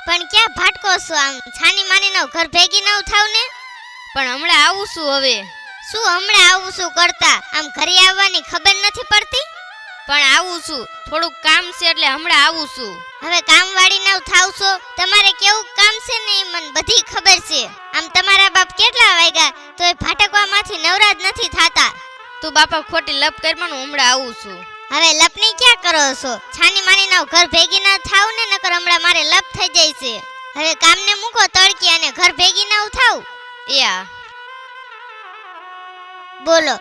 પણ ક્યાં ભાટકો છો? આમ છાની માની નો ઘર ભેગી ન થાવ ને. પણ હમણાં આવું છું હવે. શું હમણાં આવું શું કરતા? આમ ઘરે આવવાની ખબર નથી પડતી? પણ આવું છું, થોડુંક કામ છે એટલે હમણાં આવું છું. હવે કામવાળી ન થાવ છો? તમારે કેવું કામ છે ને એ મને બધી ખબર છે. આમ તમારા બાપ કેટલા વાગ્યા તોય ભાટકવામાંથી નવરાજ નથી થાતા. તું બાપા ખોટી લપ કરવાનું, હમણાં આવું છું. હવે લપની ક્યાં કરો છો? છાની માની ના ઘર ભેગી ન થાવ ને, નકર હમણાં મારે લપ થઈ જાય છે. હવે કામને મૂકો તડકી અને ઘર ભેગી ન થાવ. યા બોલો,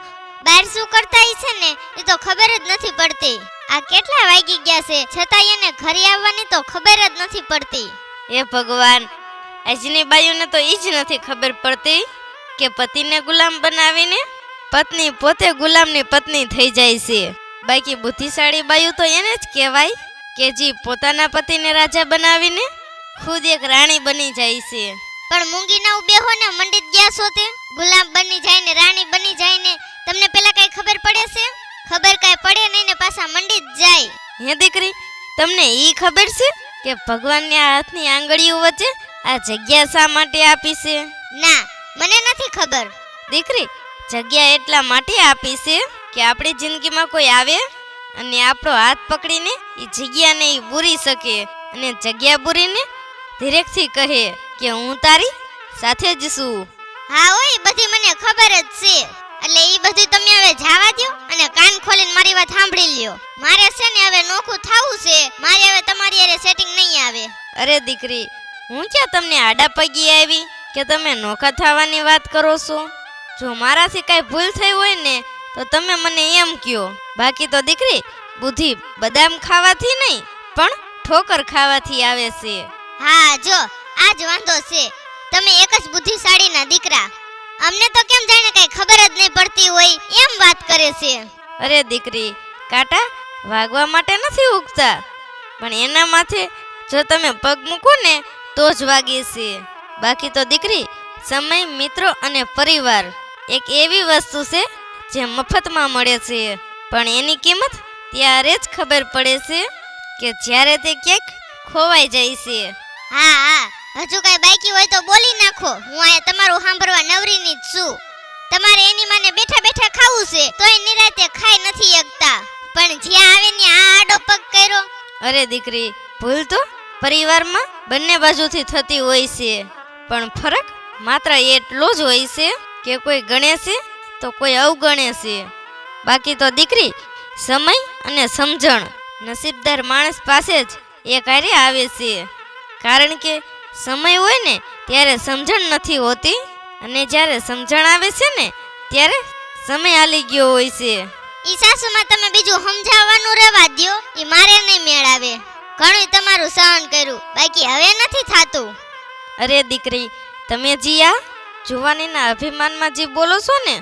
બહાર શું કરતા છે ને એ તો ખબર જ નથી પડતી. આ કેટલા વાગી ગયા છે છતાંય એને ઘરે આવવાની તો ખબર જ નથી પડતી. હે ભગવાન, આજની બાયુને તો ઈ જ નથી ખબર પડતી કે પતિને ગુલામ બનાવીને પત્ની પોતે ગુલામની પત્ની થઈ જાય છે. બાકી બુદ્ધિશાળી બાયુ તો એને જ કહેવાય કે જે પોતાના પતિને રાજા બનાવીને ખુદ એક રાણી બની જાય છે. પણ મૂંગી ના બેહો ને, મંડિત ગયા છો તે ગુલામ બની જાય ને રાણી બની જાય ને તમને પેલા કઈ ખબર પડે છે? ખબર કઈ પડે નહીં ને પાછા મંડિત જાય. હે દીકરી, તમને ઈ ખબર છે કે ભગવાનની આ હાથની આંગળીઓ વચ્ચે આ જગ્યા શા માટે આપી છે? ના, મને નથી ખબર. દીકરી, જગ્યા એટલા માટે આપી છે કે આપણી જિંદગીમાં કોઈ આવે અને આપણો હાથ પકડીને એ જગ્યાને ઈ બુરી શકે અને જગ્યા બુરીને ધીરેકથી કહે કે હું તારી સાથે જ છું. હા ઓય, બધી મને ખબર જ છે. એટલે ઈ બધું તમે હવે જાવા દ્યો અને કાન ખોલીને મારી વાત સાંભળી લ્યો. મારે છે ને હવે નોખું થાવું છે. મારે હવે તમારી હારે સેટિંગ નહીં આવે. અરે દીકરી, હું ક્યાં તમને આડા પગી આવી કે તમે નોખા થવાની વાત કરો છો? જો મારાથી કાંઈ ભૂલ થઈ હોય ને તો તમે મને એમ કહો. બાકી તો દીકરી, બુદ્ધિ બદામ ખાવાથી નહીં પણ ઠોકર ખાવાથી આવે છે. હા, જો આ જ વાંધો છે. તમે એક જ બુદ્ધિશાળીના દીકરા. અમને તો કેમ જાણે કઈ ખબર જ નહીં પડતી હોય એમ વાત કરે છે. અરે દીકરી, કાંટા વાગવા માટે નથી ઉગતા, પણ એના માથે જો તમે પગ મૂકો ને તો જ વાગે છે. બાકી તો દીકરી, સમય, મિત્રો અને પરિવાર એક એવી વસ્તુ છે જે મફતમાં મળે છે, પણ એની કિંમત ત્યારે જ ખબર પડે છે કે જ્યારે તે ક્યાંક ખોવાઈ જાય છે. હા હા, હજુ કઈ બાકી હોય તો બોલી નાખો. હું અહીંયા તમારું સાંભળવા નવરીની જ છું. તમારે એની માને બેઠા બેઠા ખાવું છે તોય નિરાતે ખાઈ નથી શકતા, પણ જ્યાં આવે ને આ આડો પગ કર્યો. અરે દીકરી, ભૂલ તો પરિવારમાં બંને બાજુથી થતી હોય છે, પણ ફરક માત્ર એટલો જ હોય છે કે કોઈ ગણે છે તો કોઈ અવગણે છે. બાકી તો દીકરી, સમય અને સમજણ નસીબદાર માણસ પાસે જ એક હારે આવે છે. કારણ કે સમય હોય ને ત્યારે સમજણ નથી હોતી, અને જ્યારે સમજણ આવે છે ને ત્યારે સમય હાલી ગયો હોય છે. ઈ સાસુમાં તમે બીજું સમજાવવાનું રહેવા દ્યો. ઈ મારે નહીં મેળ આવે. ઘણું તમારું સહન કર્યું, બાકી હવે નથી થાતું. અરે દીકરી, તમે જી આ જુવાનીના અભિમાનમાં જે બોલો છો ને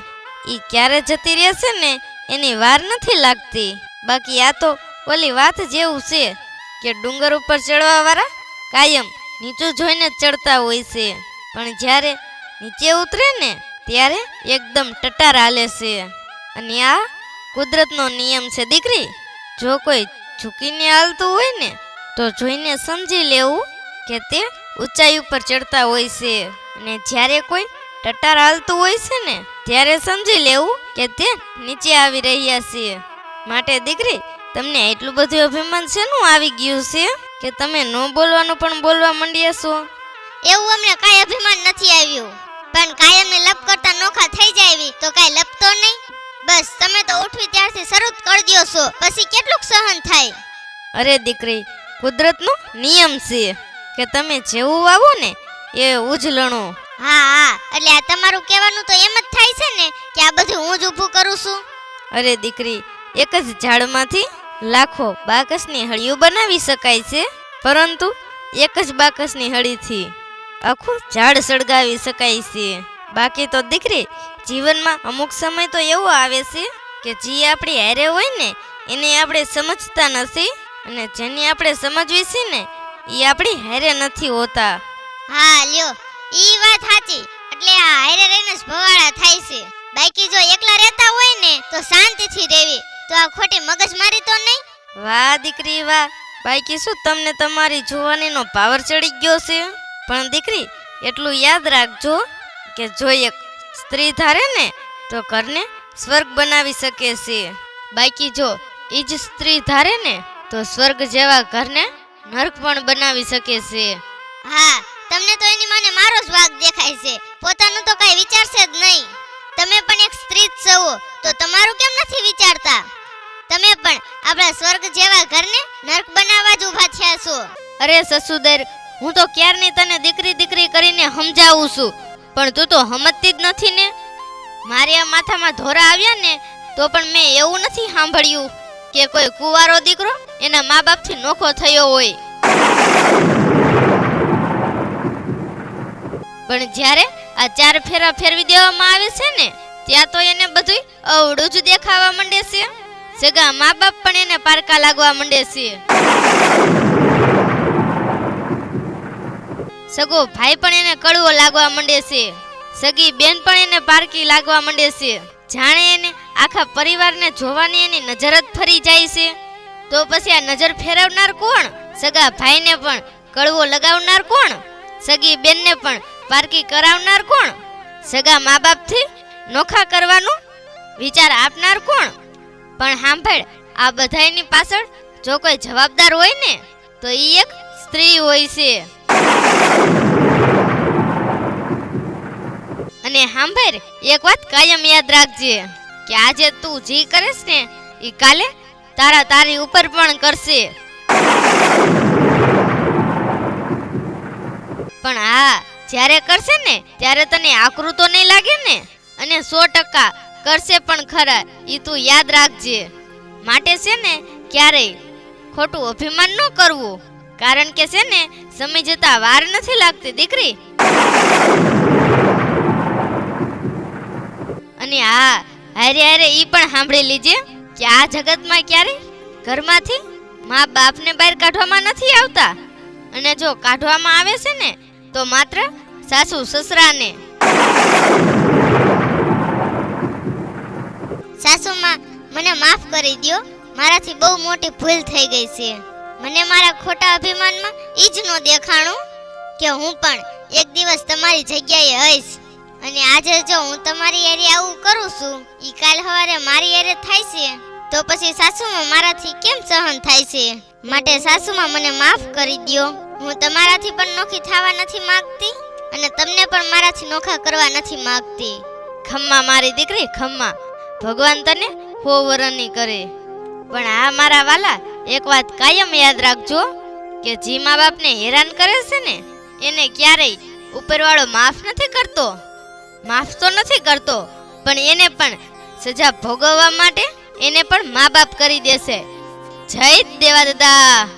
એ ક્યારે જતી રહેશે ને એની વાર નથી લાગતી. બાકી આ તો ઓલી વાત જેવું છે કે ડુંગર ઉપર ચડવાવાળા કાયમ નીચું જોઈને ચડતા હોય છે, પણ જ્યારે નીચે ઉતરે ને ત્યારે એકદમ ટટાર હાલે છે. અને આ કુદરતનો નિયમ છે દીકરી. જો કોઈ ઝૂકીને હાલતું હોય ને તો જોઈને સમજી લેવું કે તે ઊંચાઈ ઉપર ચડતા હોય છે, અને જ્યારે કોઈ ટટાર હાલતું હોય છે ને ત્યારે સમજી લેવું કે તે નીચે આવી રહ્યા છે. માટે દીકરી, તમને એટલું બધું અભિમાન શેનું આવી ગયું છે કે તમે ન બોલવાનું પણ બોલવા માંડ્યા છો? એવું અમને કાંઈ અભિમાન નથી આવ્યું, પણ કાયમને લપ કરતા નોખા થઈ જાય તો કાંઈ લપતો નહીં. બસ તમે તો ઉઠવી ત્યારથી શરૂ કરી દ્યો છો, પછી કેટલુંક સહન થાય. અરે દીકરી, કુદરતનો નિયમ છે કે તમે જેવું વાવો ને એ ઉજલણો. હા હા, એટલે આ તમારું કહેવાનું તો એમ જ થાય છે ને કે આ બધું હું જ ઊભું કરું છું. અરે દીકરી, એક જ ઝાડમાંથી લાખો બાકસની હળિયું બનાવી શકાય છે, પરંતુ એક જ બાકસની હળીથી આખું ઝાડ સળગાવી શકાય છે. બાકી તો દીકરી, જીવનમાં અમુક સમય તો એવો આવે છે કે જે આપણી હારે હોય ને એને આપણે સમજતા નથી, અને જેની આપણે સમજવી છે ને એ આપણી હારે નથી હોતા. હા લ્યો, ઈ વાત સાચી. એટલે આ હારે રહીને જ ભવાડા થાય છે. બાકી જો એકલા રહેતા હોય ને તો શાંતિથી રહેવી, તો આ ખોટી મગજમારી તો નહીં. વાહ દીકરી વાહ, બાકી શું તમને તમારી જુવાનીનો પાવર ચડી ગયો છે? પણ દીકરી એટલું યાદ રાખજો કે જો એક સ્ત્રી ધારે ને તો ઘરને સ્વર્ગ બનાવી શકે છે. બાકી જો એ જ સ્ત્રી ધારે ને તો સ્વર્ગ જેવા ઘરને નર્ક પણ બનાવી શકે છે. હા, તમને તો એની માને મારો જ વાગ દેખાય છે, પોતાનું તો કઈ વિચારશે જ નહીં. તમે પણ એક સ્ત્રી જ છો તો તમારું કેમ નથી વિચારતા? તમે પણ આપણા સ્વર્ગ જેવા ઘરને નર્ક બનાવવા જ ઊભા થયા છો. અરે સસુદેર, હું તો ક્યારની તને દીકરી દીકરી કરીને સમજાવું છું, પણ તું તો સમજતી જ નથી ને. મારે આ માથામાં ધોરા આવ્યા ને તો પણ મેં એવું નથી સાંભળ્યું કે કોઈ કુંવારો દીકરો એના મા બાપથી નોખો થયો હોય. પણ જ્યારે આ 4 ફેરા ફેરવી દેવામાં આવે છે ને ત્યાં તો એને બધું અવળું જ દેખાવા માંડે છે. સગા મા બાપ પણ એને પારકા લાગવા માંડે છે. સગો ભાઈ પણ એને કડવો લાગવા માંડે છે. સગી બેન પણ એને પારકી લાગવા માંડે છે. જાણે એને આખા પરિવારને જોવાની એની નજર જ ફરી જાય છે. તો પછી આ નજર ફેરવનાર કોણ? સગા ભાઈને પણ કડવો લગાવનાર કોણ? સગી બેનને પણ પારકી કરાવનાર કોણ? સગા મા બાપથી નોખા કરવાનું વિચાર આપનાર કોણ? પણ સાંભળ, આ બધાયની પાછળ જો કોઈ જવાબદાર હોય ને તો એ એક સ્ત્રી હોય છે. અને સાંભળ, એક વાત કાયમ યાદ રાખજે કે આજે તું જે કરેશ ને એ કાલે તારી ઉપર પણ કરશે. પણ હા, જ્યારે કરશે ને ત્યારે તને આકરું તો નહીં લાગે ને, અને 100% કરશે પણ ખરા, એ તું યાદ રાખજે. માટે છે ને ક્યારેય ખોટું અભિમાન ન કરવું, કારણ કે છે ને સમય જતા વાર નથી લાગતી દીકરી. અને હા, હારે હારે ઈ પણ સાંભળી લીજે કે આ જગતમાં ક્યારેય ઘરમાંથી મા બાપને બહાર કાઢવામાં નથી આવતા, અને જો કાઢવામાં આવે છે ને તો માત્ર સાસુ સસરાને. સાસુમાં, મને માફ કરી દ્યો, મારાથી બહુ મોટી ભૂલ થઈ ગઈ છે. મને મારા ખોટા અભિમાનમાં ઈ જ નો દેખાણું કે હું પણ એક દિવસ તમારી જગ્યાએ હઈશ. અને આજે જો હું તમારી એરે આવું કરું છું, ઈ કાલ સવારે મારી એરે થાય છે તો પછી સાસુમાં મારાથી કેમ સહન થાય છે? માટે સાસુમાં, મને માફ કરી દ્યો. હું તમારાથી પણ નોખી થવા નથી માંગતી અને તમને પણ મારાથી નોખા કરવા નથી માંગતી. ખમ્મા મારી દીકરી, ખમ્મા. ભગવાન તને 100 વરણની કરે. પણ આ મારા વાલા, એક વાત કાયમ યાદ રાખજો કે જે મા બાપને હેરાન કરે છે ને એને ક્યારેય ઉપરવાળો માફ નથી કરતો. માફ તો નથી કરતો, પણ એને પણ સજા ભોગવવા માટે એને પણ મા બાપ કરી દેશે. જય દેવા દાદા.